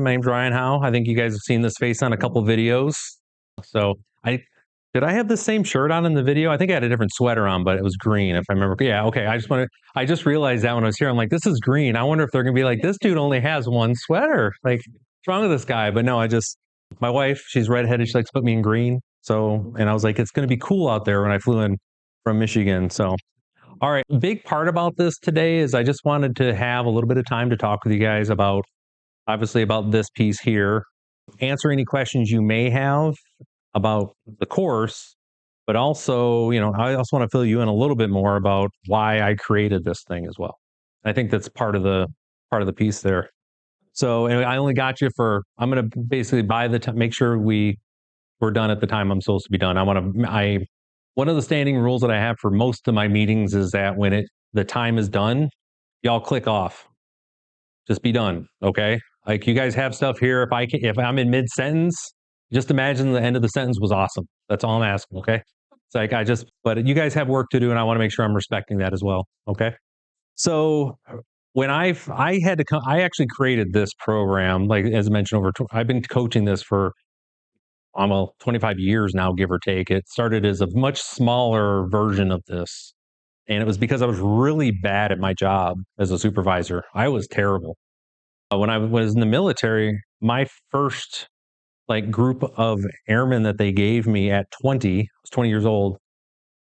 My name's Ryan Howe. I think you guys have seen this face on a couple videos. So did I have the same shirt on in the video? I think I had a different sweater on, but it was green, if I remember. Yeah, okay. I just realized that when I was here. I'm like, this is green. I wonder if they're gonna be like, this dude only has one sweater. Like, what's wrong with this guy? But no, my wife, she's redheaded, she likes to put me in green. So, and I was like, it's gonna be cool out there when I flew in from Michigan. So all right, big part about this today is I just wanted to have a little bit of time to talk with you guys about obviously about this piece here, answer any questions you may have about the course, but also, I also want to fill you in a little bit more about why I created this thing as well. I think that's part of the piece there. So, and I only got you for I'm going to basically by the time make sure we're done at the time I'm supposed to be done. I one of the standing rules that I have for most of my meetings is that when the time is done, y'all click off. Just be done, okay? Like you guys have stuff here. If I'm in mid sentence, just imagine the end of the sentence was awesome. That's all I'm asking, okay? It's like but you guys have work to do, and I want to make sure I'm respecting that as well, okay? So when I had to come, I actually created this program, like as I mentioned I've been coaching this for almost 25 years now, give or take. It started as a much smaller version of this. And it was because I was really bad at my job as a supervisor. I was terrible. When I was in the military, my first like group of airmen that they gave me at 20, I was 20 years old.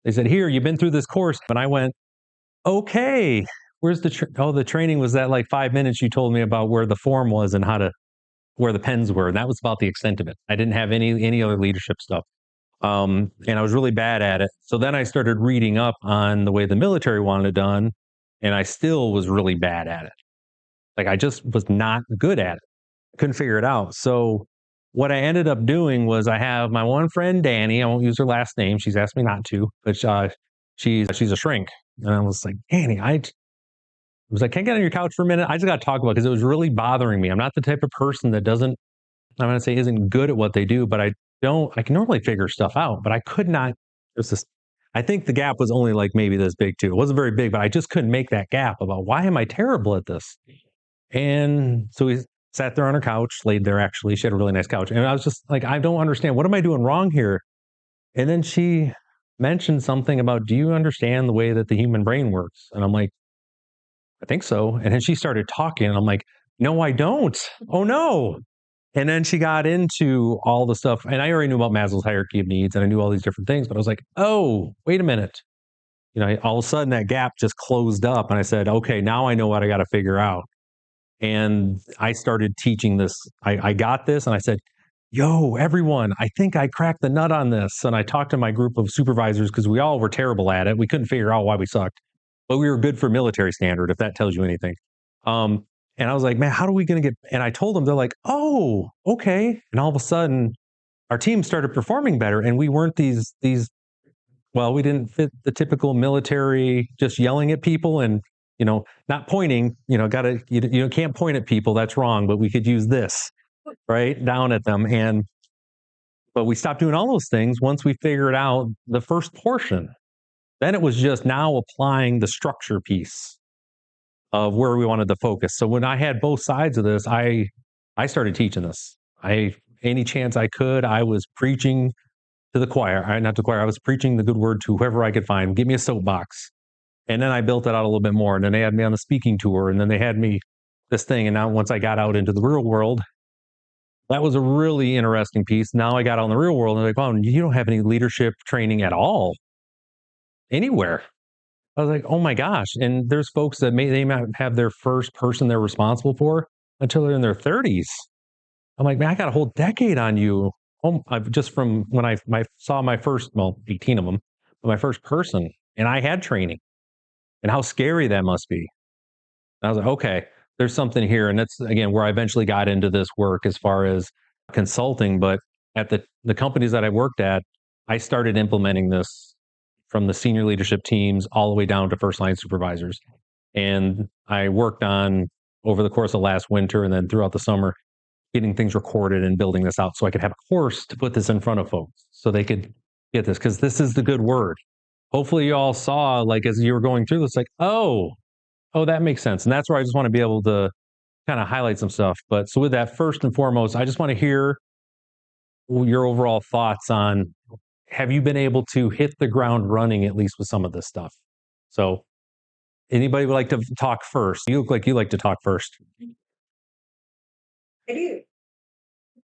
They said, "Here, you've been through this course." And I went, "Okay, where's the training was that like 5 minutes you told me about where the form was and where the pens were." And that was about the extent of it. I didn't have any other leadership stuff. And I was really bad at it. So then I started reading up on the way the military wanted it done, and I still was really bad at it. Like I just was not good at it. Couldn't figure it out. So what I ended up doing was I have my one friend Danny. I won't use her last name. She's asked me not to, but she's a shrink. And I was like, Danny, I was like, can I get on your couch for a minute? I just got to talk about it because it was really bothering me. I'm not the type of person that doesn't. I'm going to say isn't good at what they do, but I can normally figure stuff out, but I could not. There's this, I think the gap was only like maybe this big too. It wasn't very big, but I just couldn't make that gap about why am I terrible at this? And so we sat there on her couch, laid there actually. She had a really nice couch. And I was just like, I don't understand. What am I doing wrong here? And then she mentioned something about, do you understand the way that the human brain works? And I'm like, I think so. And then she started talking, and I'm like, no, I don't. Oh no. And then she got into all the stuff, and I already knew about Maslow's hierarchy of needs, and I knew all these different things, but I was like, oh, wait a minute. All of a sudden that gap just closed up, and I said, okay, now I know what I got to figure out. And I started teaching this. I got this, and I said, yo, everyone, I think I cracked the nut on this. And I talked to my group of supervisors because we all were terrible at it. We couldn't figure out why we sucked, but we were good for military standard, if that tells you anything. And I was like, man, how are we going to get? And I told them, they're like, oh, okay. And all of a sudden, our team started performing better, and we weren't well, we didn't fit the typical military, just yelling at people and not pointing. You can't point at people. That's wrong. But we could use this right down at them, but we stopped doing all those things once we figured out the first portion. Then it was just now applying the structure piece of where we wanted to focus. So when I had both sides of this, I started teaching this. Any chance I could, I was preaching to the choir. Not the choir, I was preaching the good word to whoever I could find. Give me a soapbox. And then I built it out a little bit more. And then they had me on the speaking tour, and then they had me this thing. And now once I got out into the real world, that was a really interesting piece. Now I got out in the real world, and they're like, wow, you don't have any leadership training at all anywhere. I was like, oh my gosh. And there's folks that they might have their first person they're responsible for until they're in their 30s. I'm like, man, I got a whole decade on you. I've just from when I saw my first, 18 of them, but my first person, and I had training, and how scary that must be. And I was like, okay, there's something here. And that's, again, where I eventually got into this work as far as consulting. But at the companies that I worked at, I started implementing this from the senior leadership teams all the way down to first line supervisors. And I worked on over the course of last winter and then throughout the summer, getting things recorded and building this out so I could have a course to put this in front of folks so they could get this, because this is the good word. Hopefully you all saw, like, as you were going through this, like, oh, that makes sense. And that's where I just want to be able to kind of highlight some stuff. But so with that, first and foremost, I just want to hear your overall thoughts on, have you been able to hit the ground running at least with some of this stuff? So anybody would like to talk first? You look like you like to talk first. I do. I'm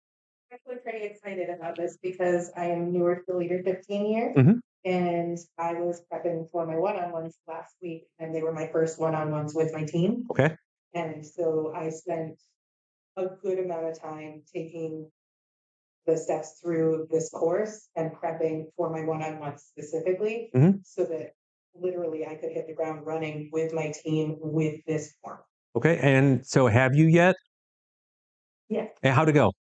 actually pretty excited about this because I am newer to the leadership team here. Mhm. And I was prepping for my one-on-ones last week, and they were my first one-on-ones with my team. Okay. And so I spent a good amount of time taking the steps through this course and prepping for my one-on-ones specifically, Mhm. so that literally I could hit the ground running with my team with this form. Okay. And so have you yet? Yeah. And how'd it go?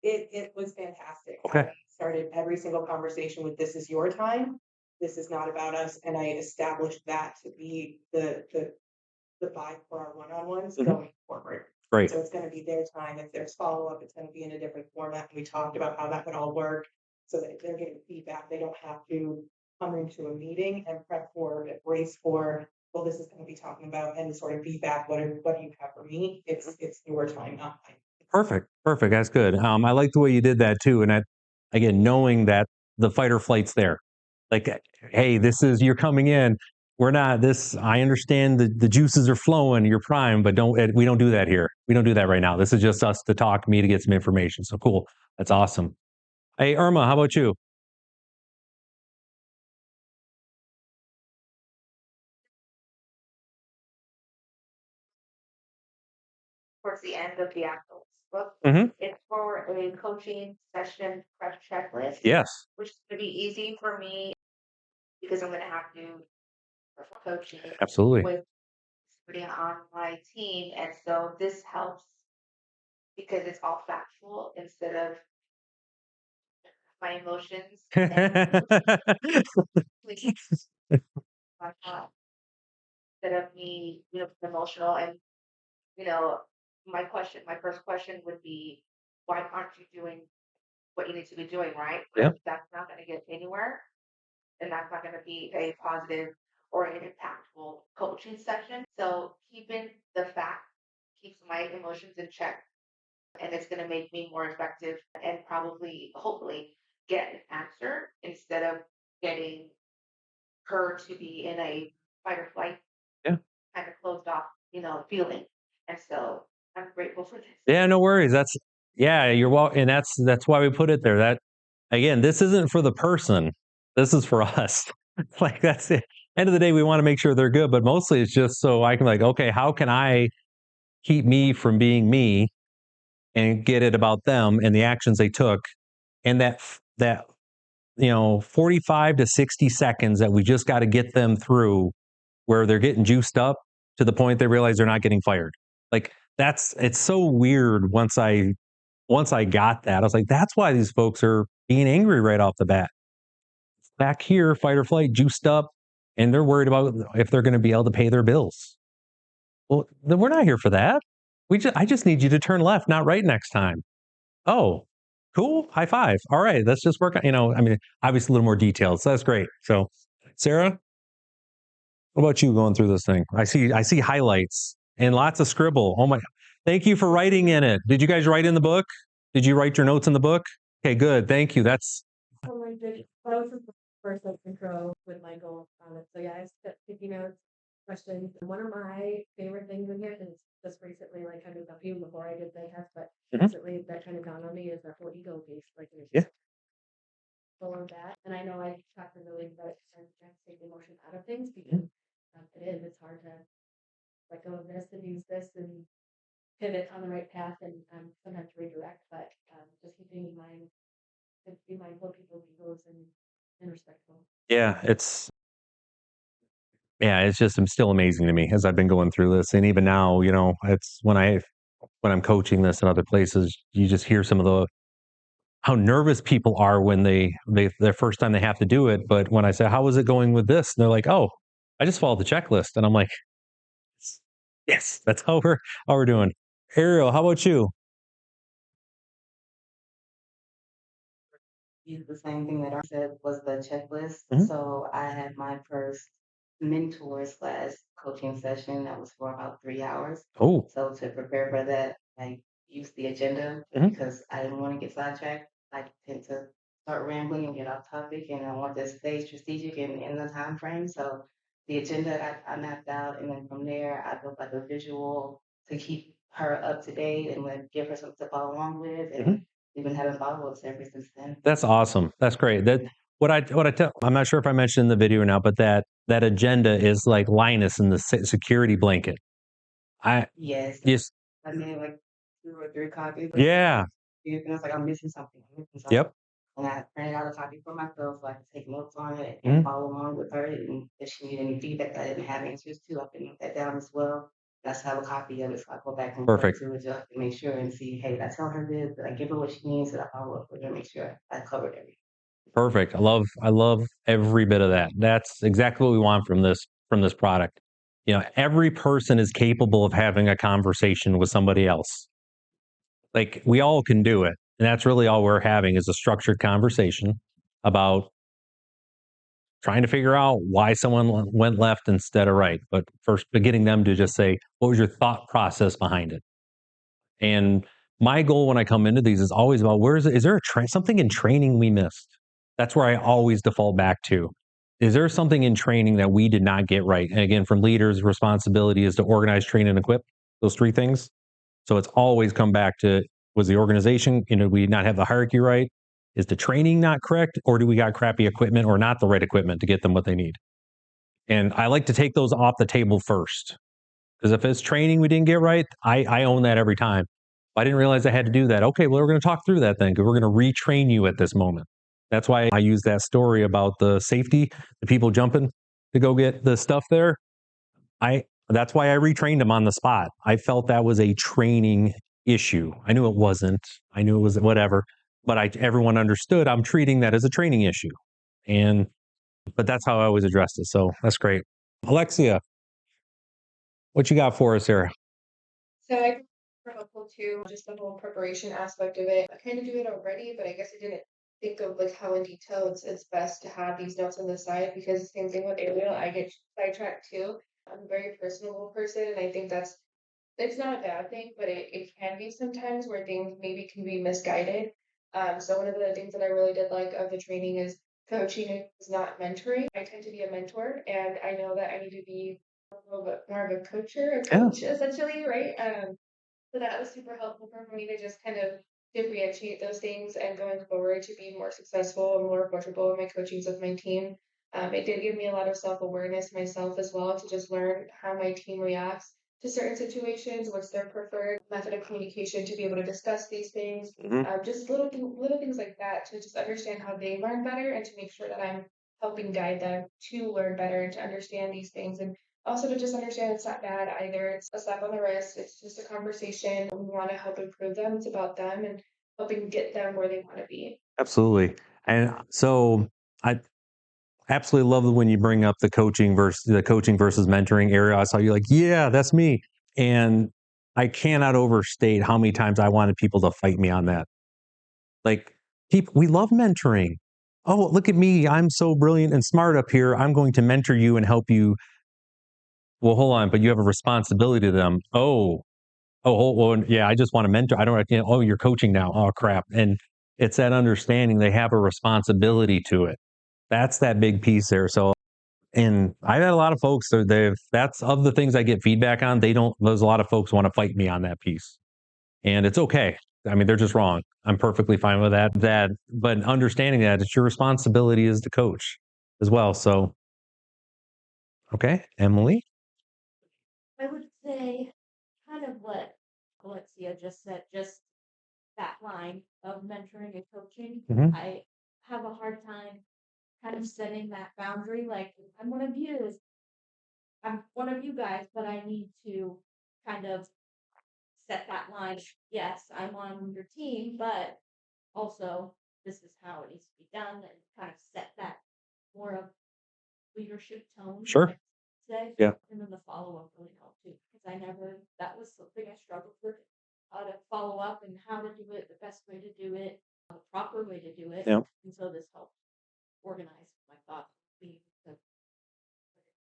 It was fantastic. Okay. I started every single conversation with "This is your time. This is not about us," and I established that to be the vibe for our one-on-ones Mhm. going forward. Great. So it's gonna be their time. If there's follow-up, it's gonna be in a different format, and we talked about how that would all work, so that if they're getting feedback, they don't have to come into a meeting and prep for, brace for, "Well, this is gonna be talking about," and sort of feedback, what do you have for me?" It's your time, not mine. Perfect. Perfect. That's good. I like the way you did that too. And that, again, knowing that the fight or flight's there. Like, hey, this is, you're coming in. We're not this. I understand the juices are flowing. You're prime, but we don't do that here. We don't do that right now. This is just us to talk, me to get some information. So cool. That's awesome. Hey, Irma, how about you? Towards the end of the actual book. Hmm. It's for a coaching session prep checklist, Yes, which is gonna be easy for me because I'm gonna have to perform coaching absolutely. with somebody on my team. And so this helps because it's all factual instead of my emotions and like, my thought, instead of me, emotional. And, you know, my first question would be, why aren't you doing what you need to be doing, right? But Yeah. if that's not gonna get anywhere, and that's not going to be a positive or an impactful coaching session. So keeping the fact keeps my emotions in check, and it's going to make me more effective and probably, hopefully, get an answer instead of getting her to be in a fight or flight Yeah. kind of closed off, feeling. And so I'm grateful for this. Yeah, no worries. That's yeah, you're well, and that's why we put it there. That again, this isn't for the person. This is for us. Like that's it. End of the day, we want to make sure they're good, but mostly it's just so I can like, okay, how can I keep me from being me and get it about them and the actions they took, and that 45 to 60 seconds that we just got to get them through where they're getting juiced up to the point they realize they're not getting fired. Like that's it's so weird once I got that, I was like, that's why these folks are being angry right off the bat. Back here, fight or flight, juiced up, and they're worried about if they're going to be able to pay their bills. Well, then we're not here for that. I just need you to turn left, not right next time. Oh, cool. High five. All right, let's just work on, I mean, obviously a little more detailed. So that's great. So, Sarah, what about you going through this thing? I see highlights and lots of scribble. Oh my, thank you for writing in it. Did you guys write in the book? Did you write your notes in the book? Okay, good. Thank you. That's Oh, I did. That was the first like intro with my goals on it. So yeah, I spent sticky notes, questions. And one of my favorite things in here is just recently, like kind of got you before I did the test, but Mhm. recently that kind of dawned on me is that whole ego piece, like Yeah. full of that. And I know I talked to Lily about it and trying to take the emotion out of things because it's hard to let go of this and use this and pivot on the right path and sometimes redirect, but just keeping in mind to be mindful of people's egos and respectful. Yeah, it's just still amazing to me as I've been going through this. And even now, it's when I'm coaching this in other places, you just hear some of the how nervous people are when they their first time they have to do it. But when I say, "How is it going with this?" And they're like, "Oh, I just followed the checklist." And I'm like, "Yes, that's how we're doing." Ariel, how about you? Use the same thing that I said was the checklist. Mhm. So I had my first mentor slash coaching session that was for about 3 hours. Oh, So to prepare for that, I used the agenda mhm. because I didn't want to get sidetracked. I tend to start rambling and get off topic, and I want to stay strategic and in the time frame. So the agenda I mapped out, and then from there I built like a visual to keep her up to date and like give her something to follow along with, and Mhm. we've been having follow ups ever since then. That's awesome. That's great. That what I tell. I'm not sure if I mentioned in the video or not, but that agenda is like Linus in the security blanket. I Yes, just I made like 2 or 3 copies of yeah. it, and I was like, I'm missing something. I'm missing something. Yep. And I printed out a copy for myself so I could take notes on it and Mhm. follow along with her. And if she needed any feedback that I didn't have answers to, I could note that down as well. That's have a copy of it. So I go back and refer Perfect. to it just to make sure and see, hey, did I tell her this? Did I give her what she needs? Did I follow up with her? Make sure I covered everything. Perfect. I love every bit of that. That's exactly what we want from this product. You know, every person is capable of having a conversation with somebody else. Like we all can do it. And that's really all we're having is a structured conversation about trying to figure out why someone went left instead of right. But first, getting them to just say, what was your thought process behind it? And my goal when I come into these is always about where is there something in training we missed? That's where I always default back to. Is there something in training that we did not get right? And again, from leaders, responsibility is to organize, train, and equip those three things. So it's always come back to was the organization, we not have the hierarchy right? Is the training not correct? Or do we got crappy equipment or not the right equipment to get them what they need? And I like to take those off the table first. Because if it's training we didn't get right, I own that every time. I didn't realize I had to do that. Okay, well, we're going to talk through that then because we're going to retrain you at this moment. That's why I use that story about the safety, the people jumping to go get the stuff there. I That's why I retrained them on the spot. I felt that was a training issue. I knew it wasn't. I knew it was whatever, but everyone understood I'm treating that as a training issue. And but that's how I always addressed it. So that's great. Alexia, what you got for us here? So I think super helpful too, just the whole preparation aspect of it. I kind of do it already, but I guess I didn't think of like how in detail it's best to have these notes on the side because same thing with Ariel, I get sidetracked too. I'm a very personable person, and I think that's it's not a bad thing, but it can be sometimes where things maybe can be misguided. So one of the things that I really did like of the training is coaching is not mentoring. I tend to be a mentor, and I know that I need to be a little bit more of a a Yeah, coach essentially, right? So that was super helpful for me to just kind of differentiate those things and going forward to be more successful and more approachable in my coachings with my team. It did give me a lot of self awareness myself as well to just learn how my team reacts to certain situations, what's their preferred method of communication to be able to discuss these things, mhm, just little things like that to just understand how they learn better and to make sure that I'm helping guide them to learn better and to understand these things and also to just understand it's not bad either. It's a slap on the wrist. It's just a conversation. We want to help improve them. It's about them and helping get them where they want to be. absolutely. And so I absolutely love when you bring up the coaching versus mentoring area. I saw you like, yeah, that's me. And I cannot overstate how many times I wanted people to fight me on that. Like, people, we love mentoring. Oh, look at me. I'm so brilliant and smart up here. I'm going to mentor you and help you. Well, hold on, but you have a responsibility to them. Well, yeah, I just want to mentor. I don't, oh, you're coaching now. Oh, crap. And it's that understanding they have a responsibility to it. That's that big piece there. So, and I've had a lot of folks that that's of the things I get feedback on. There's a lot of folks want to fight me on that piece. And it's okay. I mean, they're just wrong. I'm perfectly fine with but understanding that it's your responsibility as the coach as well. So, okay, Emily. I would say kind of what Alexia just said, just that line of mentoring and coaching. Mhm. I have a hard time kind of setting that boundary. Like, I'm one of you guys, but I need to kind of set that line. Yes, I'm on your team, but also this is how it needs to be done and kind of set that more of leadership tone, Sure. I'd say. Yeah. And then the follow up really helped too, because that was something I struggled with, how to follow up and how to do it, the best way to do it, the proper way to do it. Yeah. And so this helped organize my thoughts. Being the-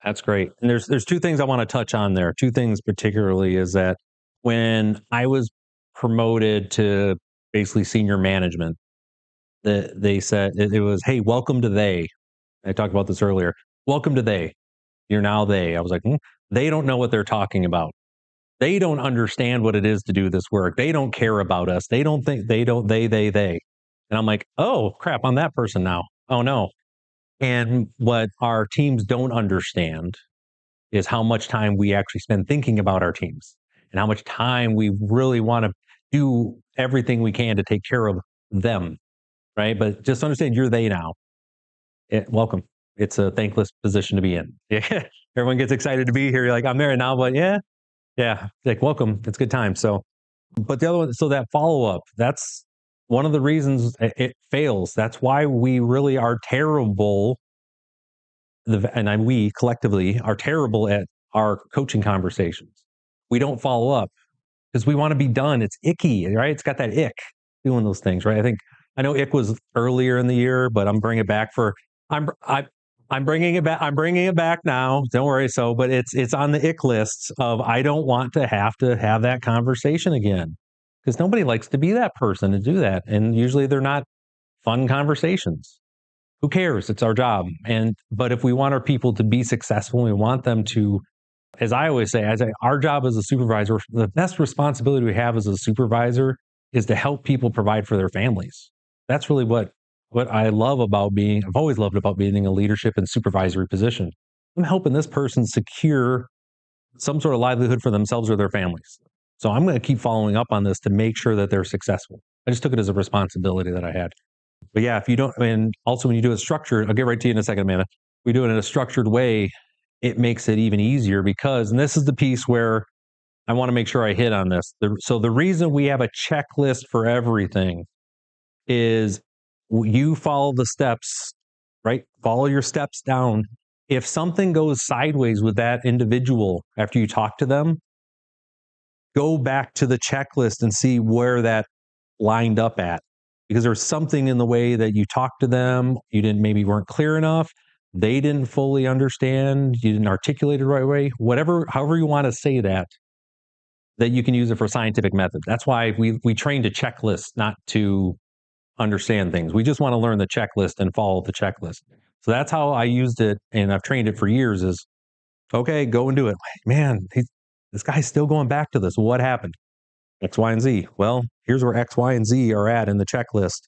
That's great. And there's two things I want to touch on there. Two things particularly is that when I was promoted to basically senior management, they said it was, hey, welcome to they. I talked about this earlier. Welcome to they. You're now they. I was like, they don't know what they're talking about. They don't understand what it is to do this work. They don't care about us. They don't think they don't they. And I'm like, oh crap, I'm that person now. Oh no. And what our teams don't understand is how much time we actually spend thinking about our teams and how much time we really want to do everything we can to take care of them. Right. But just understand you're they now. Welcome. It's a thankless position to be in. Yeah. Everyone gets excited to be here. You're like, I'm there now, but yeah. Like, welcome. It's a good time. So, but the other one, so that follow up, that's one of the reasons it fails. That's why we really are terrible. We collectively are terrible at our coaching conversations. We don't follow up because we want to be done. It's icky, right? It's got that ick doing those things, right? I know ick was earlier in the year, but I'm bringing it back for I I'm bringing it back. I'm bringing it back now. Don't worry. So, but it's on the ick lists of I don't want to have that conversation again because nobody likes to be that person to do that, and usually they're not fun conversations. Who cares? It's our job. But if we want our people to be successful, we want them to, as I always say, our job as a supervisor, the best responsibility we have as a supervisor is to help people provide for their families. That's really what I love about I've always loved about being in a leadership and supervisory position. I'm helping this person secure some sort of livelihood for themselves or their families. So I'm going to keep following up on this to make sure that they're successful. I just took it as a responsibility that I had. But yeah, if you don't, and also when you do it structured, I'll get right to you in a second, Amanda. We do it in a structured way, it makes it even easier because, and this is the piece where I want to make sure I hit on this. So the reason we have a checklist for everything is you follow the steps, right? Follow your steps down. If something goes sideways with that individual after you talk to them, go back to the checklist and see where that lined up at because there's something in the way that you talked to them, you didn't maybe weren't clear enough, they didn't fully understand, you didn't articulate it the right way, whatever, however you want to say that you can use it for scientific method. That's why we train to checklist, not to understand things. We just want to learn the checklist and follow the checklist. So that's how I used it, and I've trained it for years. Is okay, go and do it. Man, this guy's still going back to this. What happened? X, Y, and Z. Well, here's where X, Y, and Z are at in the checklist.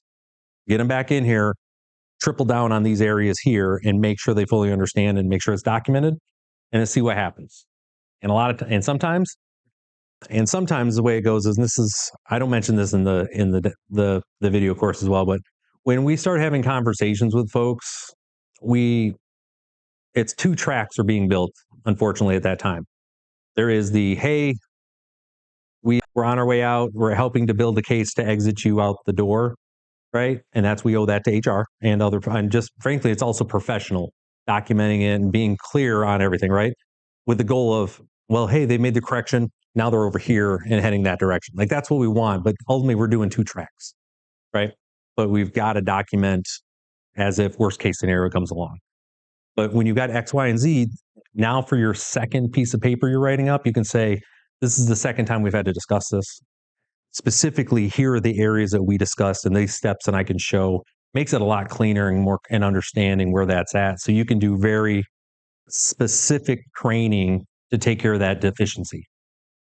Get them back in here, triple down on these areas here, and make sure they fully understand and make sure it's documented, and then see what happens. And sometimes the way it goes is, and this is, I don't mention this in the video course as well, but when we start having conversations with folks, it's two tracks are being built, unfortunately, at that time. There is the, hey, we're on our way out, we're helping to build a case to exit you out the door, right? And we owe that to HR and just frankly, it's also professional, documenting it and being clear on everything, right? With the goal of, well, hey, they made the correction, now they're over here and heading that direction. Like that's what we want, but ultimately we're doing two tracks, right? But we've got to document as if worst case scenario comes along. But when you've got X, Y, and Z, now for your second piece of paper you're writing up, you can say, this is the second time we've had to discuss this. Specifically, here are the areas that we discussed and these steps, and I can show, makes it a lot cleaner and more and understanding where that's at. So you can do very specific training to take care of that deficiency.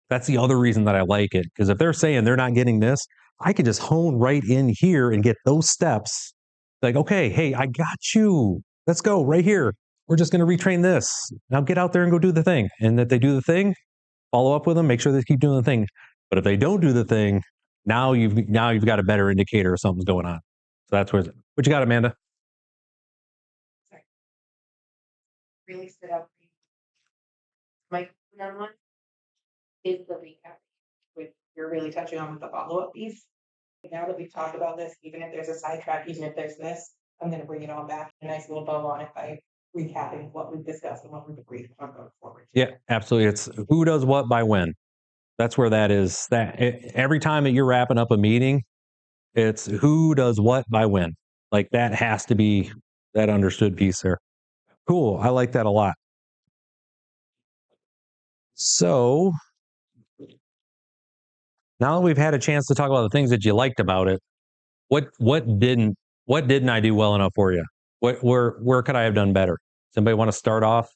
That's the other reason that I like it, because if they're saying they're not getting this, I can just hone right in here and get those steps. Like, okay, hey, I got you. Let's go right here. We're just going to retrain this. Now get out there and go do the thing. And that they do the thing, follow up with them, make sure they keep doing the thing. But if they don't do the thing, now you've got a better indicator of something's going on. So that's what you got, Amanda. Really stood out for you. My number one is the recap, which you're really touching on with the follow-up piece. Now that we've talked about this, even if there's a sidetrack, even if there's this, I'm going to bring it all back. A nice little bow on it by recapping what we've discussed and what we've agreed upon going forward. Yeah, absolutely. It's who does what by when. That's where that is. Every time that you're wrapping up a meeting, it's who does what by when. Like that has to be that understood piece there. Cool. I like that a lot. So now that we've had a chance to talk about the things that you liked about it, what didn't I do well enough for you? Where could I have done better? Somebody want to start off?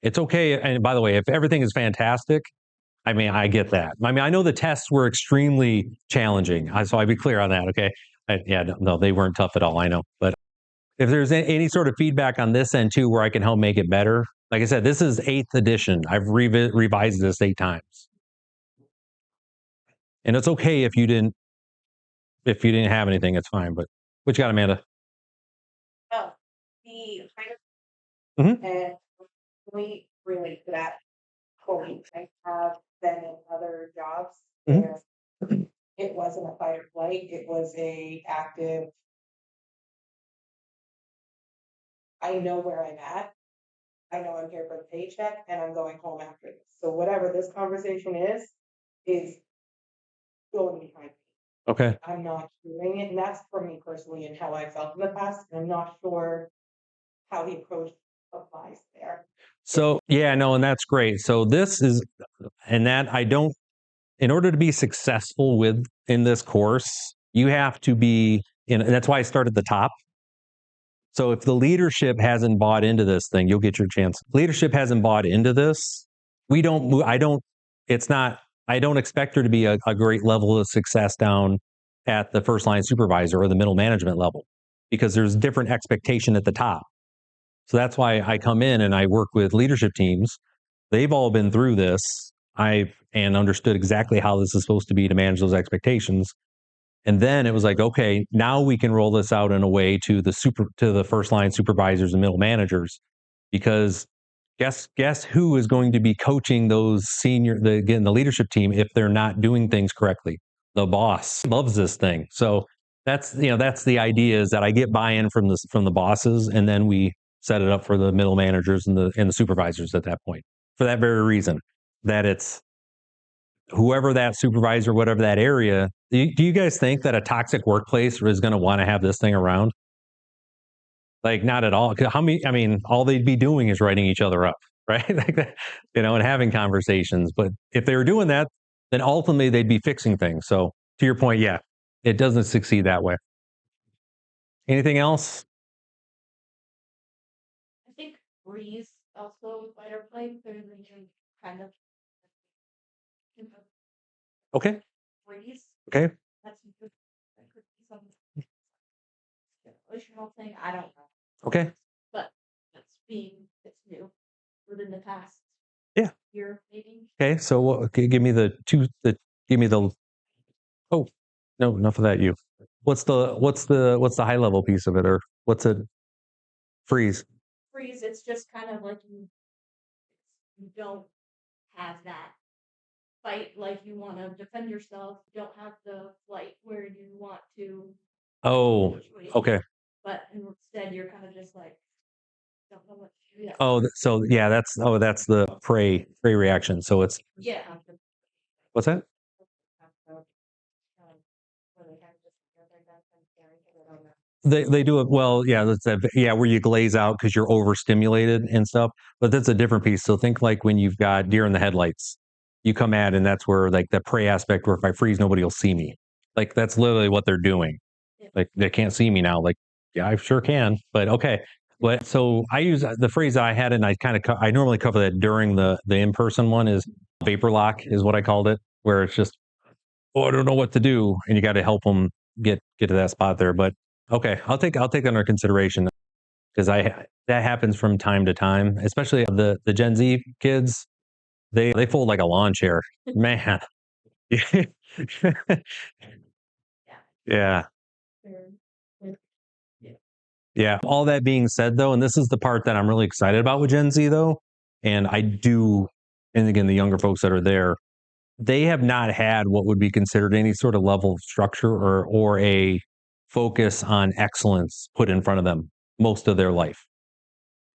It's okay. And by the way, if everything is fantastic, I mean, I get that. I mean, I know the tests were extremely challenging. So I'd be clear on that. Okay. Yeah, no, they weren't tough at all. I know. But if there's any sort of feedback on this end too, where I can help make it better, like I said, this is 8th edition. I've revised this 8 times. And it's okay if you didn't have anything, it's fine. But what you got, Amanda? Oh, the kind of Mhm. and we relate to that point. I have been in other jobs Mhm. where it wasn't a fight or flight, it was a active, I know where I'm at. I know I'm here for the paycheck and I'm going home after this. So whatever this conversation is going behind me. Okay. I'm not doing it. And that's for me personally and how I felt in the past. And I'm not sure how the approach applies there. So yeah, no, and that's great. So this is, and that I don't, in order to be successful in this course, you have to be in, and that's why I start at the top. So if the leadership hasn't bought into this thing, you'll get your chance. Leadership hasn't bought into this. I don't, it's not, I don't expect there to be a great level of success down at the first line supervisor or the middle management level because there's different expectation at the top. So that's why I come in and I work with leadership teams. They've all been through this. I've and understood exactly how this is supposed to be to manage those expectations. And then it was like, okay, now we can roll this out in a way to the first line supervisors and middle managers, because guess who is going to be coaching those the leadership team if they're not doing things correctly? The boss loves this thing. So that's the idea, is that I get buy-in from the bosses, and then we set it up for the middle managers and the supervisors at that point, for that very reason, that it's whoever that supervisor, whatever that area. Do you guys think that a toxic workplace is going to want to have this thing around? Like, not at all. 'Cause how many? I mean, all they'd be doing is writing each other up, right? Like that, and having conversations. But if they were doing that, then ultimately they'd be fixing things. So to your point, yeah, it doesn't succeed that way. Anything else? I think freeze also fight or flight. There's a kind of you know, Okay. freeze. Okay. That could be some generational thing. I don't know, Okay. but it's new within the past Yeah. year maybe. Okay. So okay, give me the two. Give me the. Oh, no, enough of that. What's the high level piece of it, or what's it? Freeze. Freeze. It's just kind of like you don't have that fight like you want to defend yourself. You don't have the flight where you want to Oh, situation, okay. but instead you're kind of just like don't know what to do. Oh, so yeah, that's the prey reaction. So it's Yeah. what's that? They do it well, yeah. Yeah, where you glaze out because you're overstimulated and stuff. But that's a different piece. So think like when you've got deer in the headlights, you come at, and that's where like the prey aspect, where if I freeze, nobody will see me. Like that's literally what they're doing. Yeah. Like they can't see me now. Like, yeah, I sure can. But okay. But so I use the phrase that I had, and I normally cover that during the in person one, is vapor lock is what I called it, where it's just, oh, I don't know what to do, and you got to help them get to that spot there. But okay, I'll take that under consideration, because that happens from time to time, especially the Gen Z kids. They fold like a lawn chair, man. Yeah. Yeah. All that being said, though, and this is the part that I'm really excited about with Gen Z, though, and and again, the younger folks that are there, they have not had what would be considered any sort of level of structure or a focus on excellence put in front of them most of their life.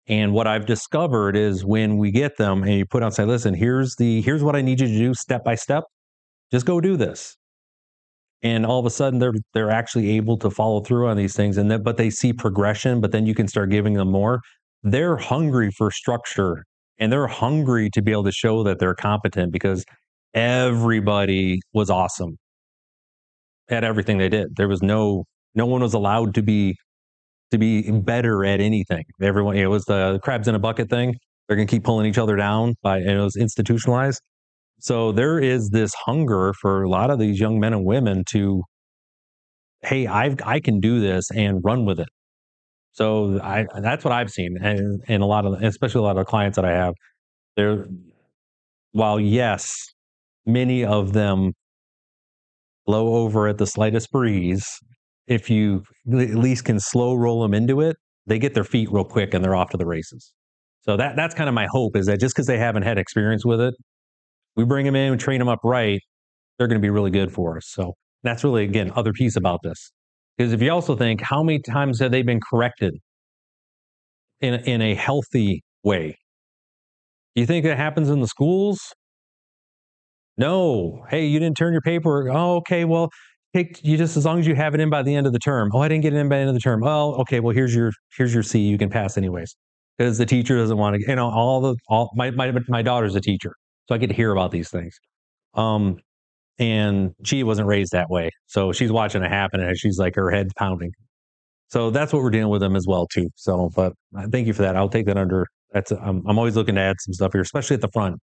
And what I've discovered is when we get them and you put on, say, listen, here's what I need you to do step by step. Just go do this. And all of a sudden they're actually able to follow through on these things, but they see progression, but then you can start giving them more. They're hungry for structure and they're hungry to be able to show that they're competent because everybody was awesome at everything they did. There was no one was allowed to be better at anything. Everyone, it was the crabs in a bucket thing. They're going to keep pulling each other down and it was institutionalized. So there is this hunger for a lot of these young men and women to, hey, I can do this and run with it. So that's what I've seen, and a lot of, especially a lot of clients that I have. They're, while yes, many of them blow over at the slightest breeze, if you at least can slow roll them into it, they get their feet real quick and they're off to the races. So that's kind of my hope, is that just because they haven't had experience with it, we bring them in and train them up right, they're going to be really good for us. So that's really, again, other piece about this. Because if you also think, how many times have they been corrected in a healthy way? Do you think that happens in the schools? No. Hey, you didn't turn your paper. Oh, okay. Well, you just, as long as you have it in by the end of the term. Oh, I didn't get it in by the end of the term. Oh, okay. Well, here's your C. You can pass anyways, because the teacher doesn't want to. My daughter's a teacher, so I get to hear about these things. And she wasn't raised that way, so she's watching it happen, and she's like, her head's pounding. So that's what we're dealing with them as well too. So, but thank you for that. I'll take that under. I'm always looking to add some stuff here, especially at the front.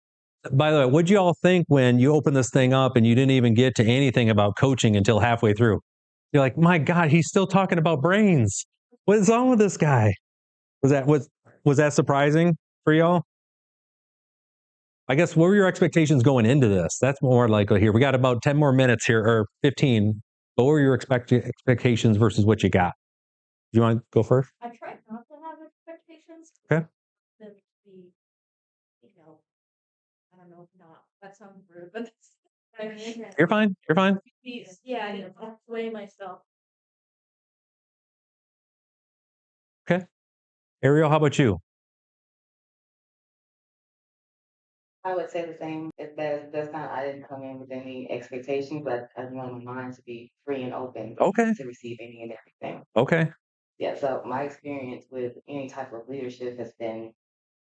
By the way, what'd you all think when you opened this thing up and you didn't even get to anything about coaching until halfway through? You're like, my God, he's still talking about brains. What is wrong with this guy? Was that surprising for y'all? I guess, what were your expectations going into this? That's more like, here, we got about 10 more minutes here, or 15. What were your expectations versus what you got? Do you want to go first? I tried not to have expectations. Okay. Them to be, I don't know, not, that sounds rude, but that's what I mean. You're fine. You're fine. Yeah, I didn't sway myself. Okay. Ariel, how about you? I would say the same. That's not. I didn't come in with any expectations, but I want my mind to be free and open Okay. to receive any and everything. Okay. Yeah. So my experience with any type of leadership has been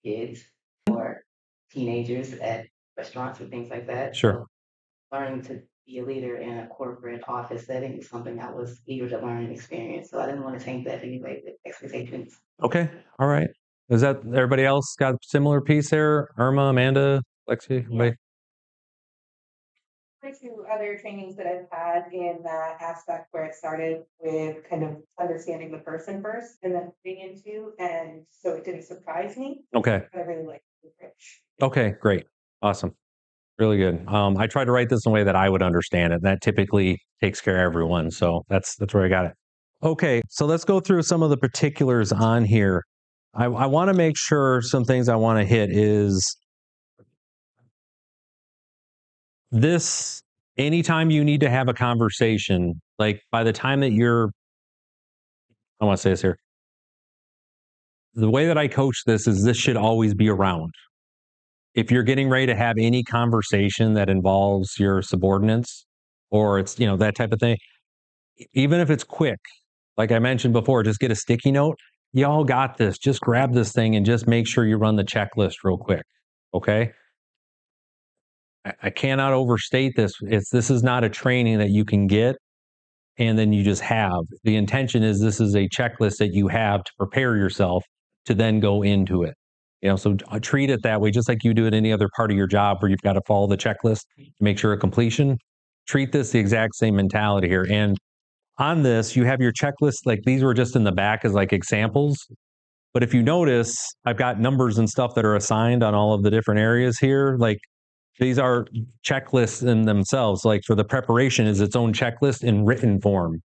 kids or teenagers at restaurants or things like that. Sure. So learning to be a leader in a corporate office setting is something I was eager to learn and experience. So I didn't want to taint that anyway with expectations. Okay. All right. Is that everybody else got a similar piece there? Irma, Amanda, Lexi, everybody? To other trainings that I've had in that aspect where it started with kind of understanding the person first and then moving into, and so it didn't surprise me. Okay. I really like the approach. Okay, great. Awesome. Really good. I tried to write this in a way that I would understand it. That typically takes care of everyone. So that's where I got it. Okay, so let's go through some of the particulars on here. I want to make sure some things I want to hit is this: anytime you need to have a conversation, like by the time that I want to say this here, the way that I coach this should always be around. If you're getting ready to have any conversation that involves your subordinates, or it's, that type of thing, even if it's quick, like I mentioned before, just get a sticky note. Y'all got this. Just grab this thing and just make sure you run the checklist real quick. Okay. I cannot overstate this. This is not a training that you can get and then you just have. The intention is, this is a checklist that you have to prepare yourself to then go into it. So treat it that way, just like you do at any other part of your job where you've got to follow the checklist to make sure of completion. Treat this the exact same mentality here. And on this, you have your checklist. Like, these were just in the back as like examples. But if you notice, I've got numbers and stuff that are assigned on all of the different areas here. Like, these are checklists in themselves. Like, for the preparation is its own checklist in written form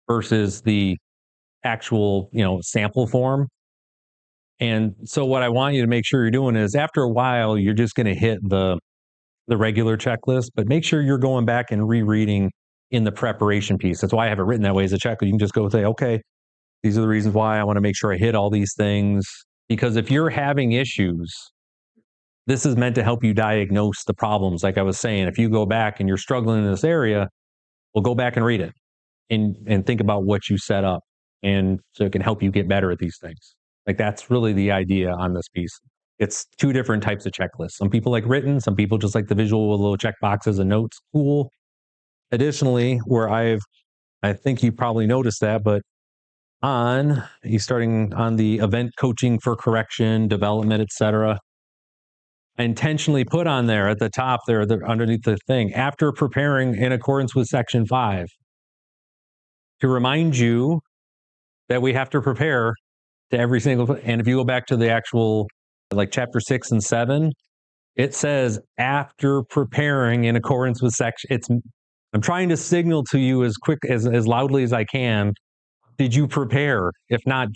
versus the actual, sample form. And so what I want you to make sure you're doing is, after a while, you're just going to hit the regular checklist, but make sure you're going back and rereading in the preparation piece. That's why I have it written that way as a checklist. You can just go say, okay, these are the reasons why I want to make sure I hit all these things. Because if you're having issues, this is meant to help you diagnose the problems. Like I was saying, if you go back and you're struggling in this area, well, go back and read it and think about what you set up. And so it can help you get better at these things. Like, that's really the idea on this piece. It's two different types of checklists. Some people like written, some people just like the visual with little check boxes and notes. Cool. Additionally, I think you probably noticed that, but you starting on the event coaching for correction, development, etc. I intentionally put on there at the top there, underneath the thing, after preparing in accordance with section 5, to remind you that we have to prepare to every single, and if you go back to the actual, like chapter 6 and 7, it says after preparing in accordance with section, I'm trying to signal to you as quick, as loudly as I can. Did you prepare? If not,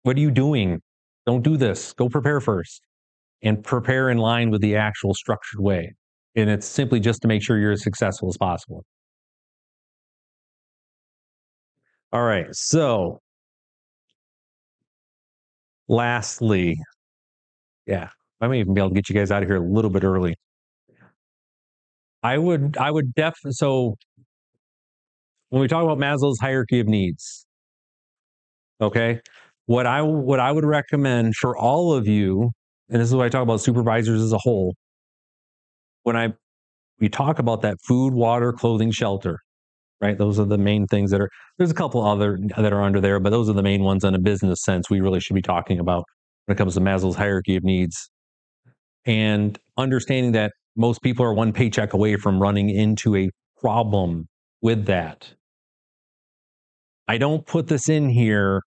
what are you doing? Don't do this. Go prepare first and prepare in line with the actual structured way. And it's simply just to make sure you're as successful as possible. All right. So lastly, yeah, I may even be able to get you guys out of here a little bit early. I would definitely, so when we talk about Maslow's hierarchy of needs, okay, what I would recommend for all of you, and this is what I talk about supervisors as a whole, when we talk about that food, water, clothing, shelter, right? Those are the main things there's a couple other that are under there, but those are the main ones in a business sense we really should be talking about when it comes to Maslow's hierarchy of needs. And understanding that most people are one paycheck away from running into a problem with that. I don't put this in here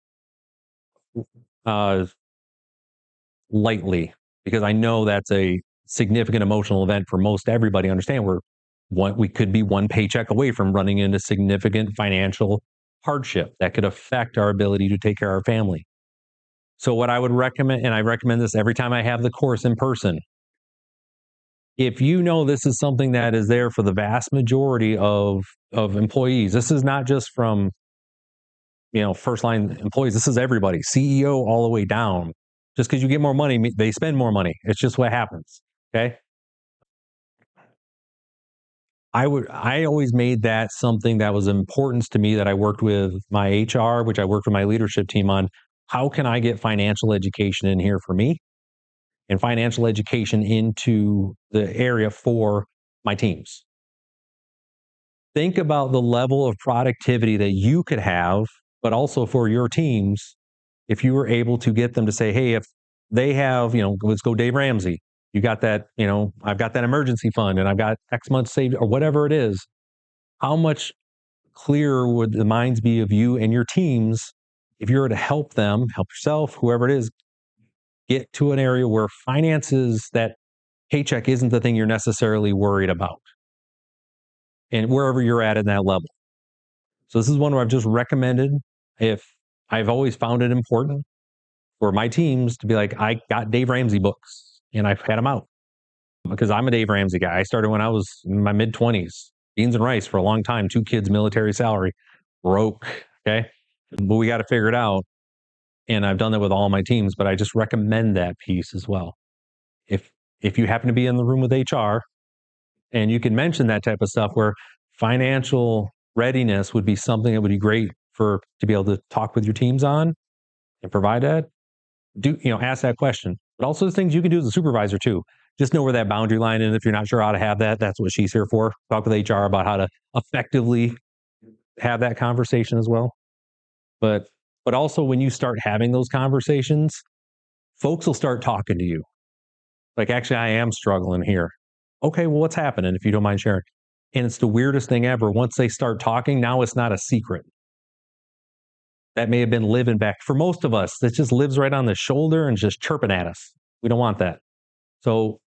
lightly, because I know that's a significant emotional event for most everybody. Understand we could be one paycheck away from running into significant financial hardship that could affect our ability to take care of our family. So what I would recommend, and I recommend this every time I have the course in person, if you know this is something that is there for the vast majority of employees, this is not just from first line employees, this is everybody, CEO all the way down. Just because you get more money, they spend more money. It's just what happens. Okay. I always made that something that was important to me, that I worked with my HR, which I worked with my leadership team on. How can I get financial education in here for me and financial education into the area for my teams? Think about the level of productivity that you could have, but also for your teams, if you were able to get them to say, hey, if they have, let's go Dave Ramsey, you got that, I've got that emergency fund and I've got X months saved or whatever it is, how much clearer would the minds be of you and your teams if you were to help them, help yourself, whoever it is, get to an area where finances, that paycheck isn't the thing you're necessarily worried about, and wherever you're at in that level. So this is one where I've just recommended, if I've always found it important for my teams to be like, I got Dave Ramsey books and I've had them out because I'm a Dave Ramsey guy. I started when I was in my mid-20s, beans and rice for a long time, 2 kids, military salary, broke. Okay. But we got to figure it out. And I've done that with all my teams, but I just recommend that piece as well. If you happen to be in the room with HR and you can mention that type of stuff, where financial readiness would be something that would be great to be able to talk with your teams on and provide that, ask that question. But also the things you can do as a supervisor too. Just know where that boundary line is. If you're not sure how to have that, that's what she's here for. Talk with HR about how to effectively have that conversation as well. But also when you start having those conversations, folks will start talking to you. Like, actually, I am struggling here. Okay, well, what's happening, if you don't mind sharing? And it's the weirdest thing ever. Once they start talking, now it's not a secret. That may have been living back. For most of us, that just lives right on the shoulder and just chirping at us. We don't want that. So,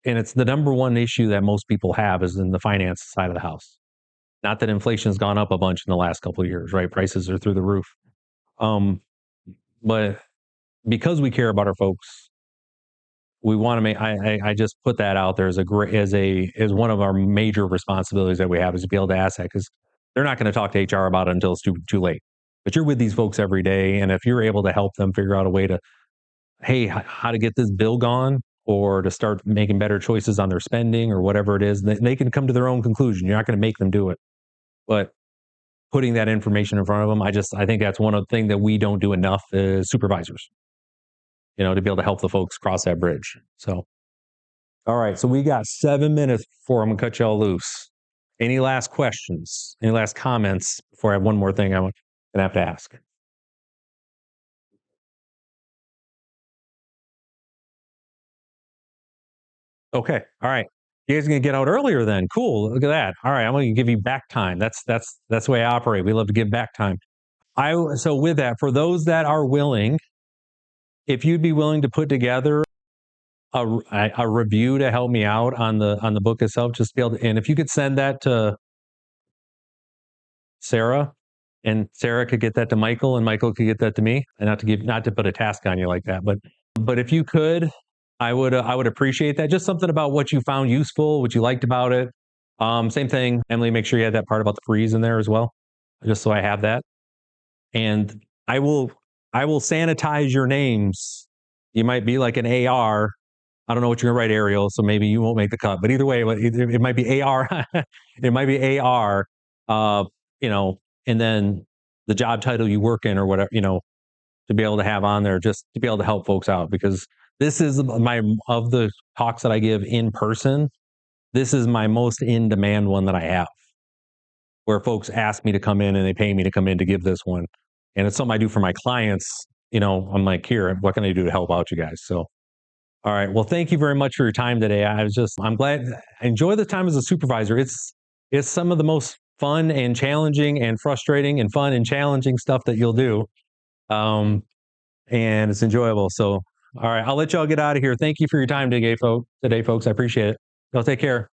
and it's the number one issue that most people have is in the finance side of the house. Not that inflation has gone up a bunch in the last couple of years, right? Prices are through the roof. But because we care about our folks, we want to make, I just put that out there as one of our major responsibilities that we have, is to be able to ask that, because they're not going to talk to HR about it until it's too late. But you're with these folks every day. And if you're able to help them figure out a way to, hey, how to get this bill gone, or to start making better choices on their spending or whatever it is, they can come to their own conclusion. You're not going to make them do it. But putting that information in front of them, I think that's one of the things that we don't do enough as supervisors. to be able to help the folks cross that bridge. So, all right. So we got 7 minutes before I'm going to cut y'all loose. Any last questions? Any last comments before I have one more thing I'm going to have to ask? Okay. All right. You guys are going to get out earlier then. Cool. Look at that. All right. I'm going to give you back time. That's the way I operate. We love to give back time. So with that, for those that are willing, if you'd be willing to put together a review to help me out on the book itself, just be able to, and if you could send that to Sarah, and Sarah could get that to Michael, and Michael could get that to me, and not to put a task on you like that, but if you could, I would appreciate that. Just something about what you found useful, what you liked about it. Same thing, Emily. Make sure you had that part about the freeze in there as well, just so I have that. And I will sanitize your names. You might be like an AR. I don't know what you're gonna write, Ariel, so maybe you won't make the cut. But either way, it might be AR. It might be AR. And then the job title you work in or whatever, to be able to have on there, just to be able to help folks out, because this is of the talks that I give in person. This is my most in demand one that I have, where folks ask me to come in and they pay me to come in to give this one. And it's something I do for my clients. I'm like, here, what can I do to help out you guys? So, all right. Well, thank you very much for your time today. I'm glad, enjoy the time as a supervisor. It's some of the most fun and challenging and frustrating and fun and challenging stuff that you'll do. And it's enjoyable. So, all right, I'll let y'all get out of here. Thank you for your time today, folks. I appreciate it. Y'all take care.